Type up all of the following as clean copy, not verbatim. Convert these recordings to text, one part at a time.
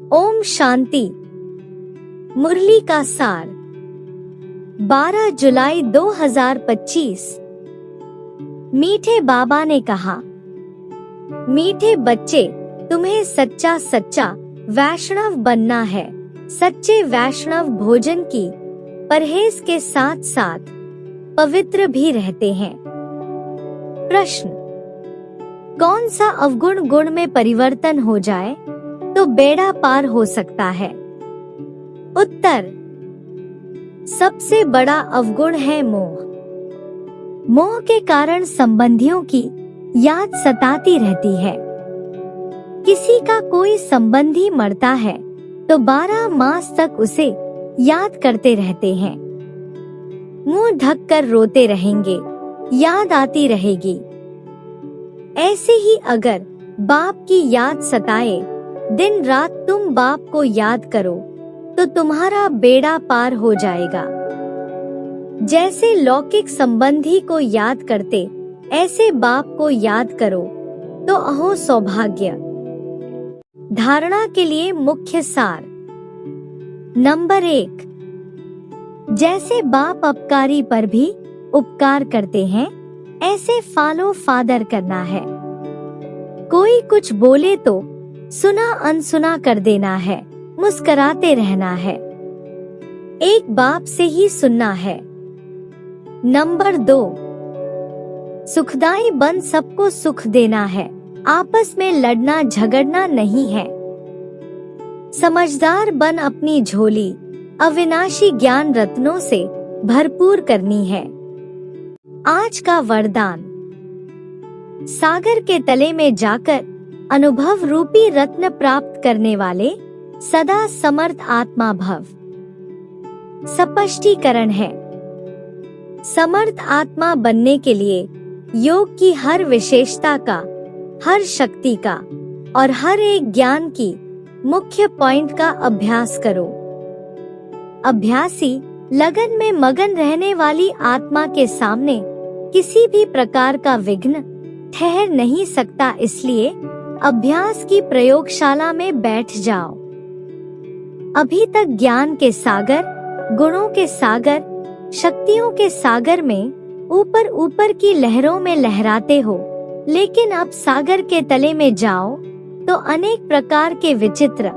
ओम शांति। मुरली का सार 12 जुलाई 2025। मीठे बाबा ने कहा, मीठे बच्चे, तुम्हें सच्चा सच्चा वैष्णव बनना है। सच्चे वैष्णव भोजन की परहेज के साथ साथ पवित्र भी रहते हैं। प्रश्न, कौन सा अवगुण गुण में परिवर्तन हो जाए तो बेड़ा पार हो सकता है? उत्तर, सबसे बड़ा अवगुण है मोह। मोह के कारण संबंधियों की याद सताती रहती है। किसी का कोई संबंधी मरता है तो 12 मास तक उसे याद करते रहते हैं। मुंह ढककर रोते रहेंगे, याद आती रहेगी। ऐसे ही अगर बाप की याद सताए, दिन रात तुम बाप को याद करो तो तुम्हारा बेड़ा पार हो जाएगा। जैसे लौकिक संबंधी को याद करते, ऐसे बाप को याद करो तो अहो सौभाग्य। धारणा के लिए मुख्य सार। नंबर 1, जैसे बाप अपकारी पर भी उपकार करते हैं, ऐसे फॉलो फादर करना है। कोई कुछ बोले तो सुना अनसुना कर देना है, मुस्कुराते रहना है। एक बाप से ही सुनना है। नंबर 2, सुखदाई बन सबको सुख देना है। आपस में लड़ना झगड़ना नहीं है। समझदार बन अपनी झोली अविनाशी ज्ञान रत्नों से भरपूर करनी है। आज का वरदान, सागर के तले में जाकर अनुभव रूपी रत्न प्राप्त करने वाले सदा समर्थ आत्मा भव। स्पष्टीकरण है, समर्थ आत्मा बनने के लिए योग की हर विशेषता का, हर शक्ति का और हर एक ज्ञान की मुख्य पॉइंट का अभ्यास करो। अभ्यासी लगन में मगन रहने वाली आत्मा के सामने किसी भी प्रकार का विघ्न ठहर नहीं सकता। इसलिए अभ्यास की प्रयोगशाला में बैठ जाओ। अभी तक ज्ञान के सागर, गुणों के सागर, शक्तियों के सागर में ऊपर ऊपर की लहरों में लहराते हो, लेकिन अब सागर के तले में जाओ तो अनेक प्रकार के विचित्र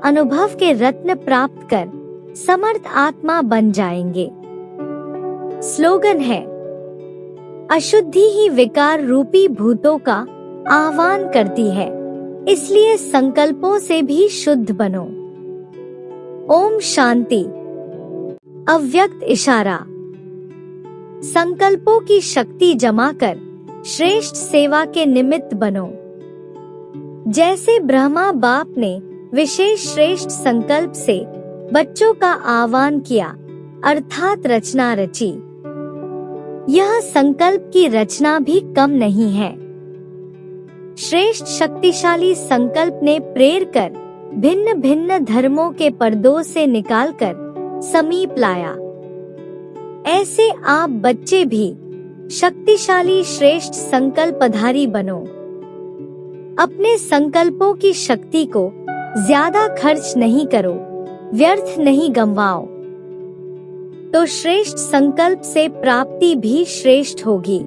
अनुभव के रत्न प्राप्त कर समर्थ आत्मा बन जाएंगे। स्लोगन है, अशुद्धि ही विकार रूपी भूतों का आह्वान करती है, इसलिए संकल्पों से भी शुद्ध बनो। ओम शांति। अव्यक्त इशारा। संकल्पों की शक्ति जमा कर श्रेष्ठ सेवा के निमित्त बनो। जैसे ब्रह्मा बाप ने विशेष श्रेष्ठ संकल्प से बच्चों का आह्वान किया, अर्थात रचना रची, यह संकल्प की रचना भी कम नहीं है। श्रेष्ठ शक्तिशाली संकल्प ने प्रेर कर भिन्न भिन्न धर्मों के पर्दों से निकालकर समीप लाया। ऐसे आप बच्चे भी शक्तिशाली श्रेष्ठ संकल्पधारी बनो। अपने संकल्पों की शक्ति को ज्यादा खर्च नहीं करो, व्यर्थ नहीं गंवाओ, तो श्रेष्ठ संकल्प से प्राप्ति भी श्रेष्ठ होगी।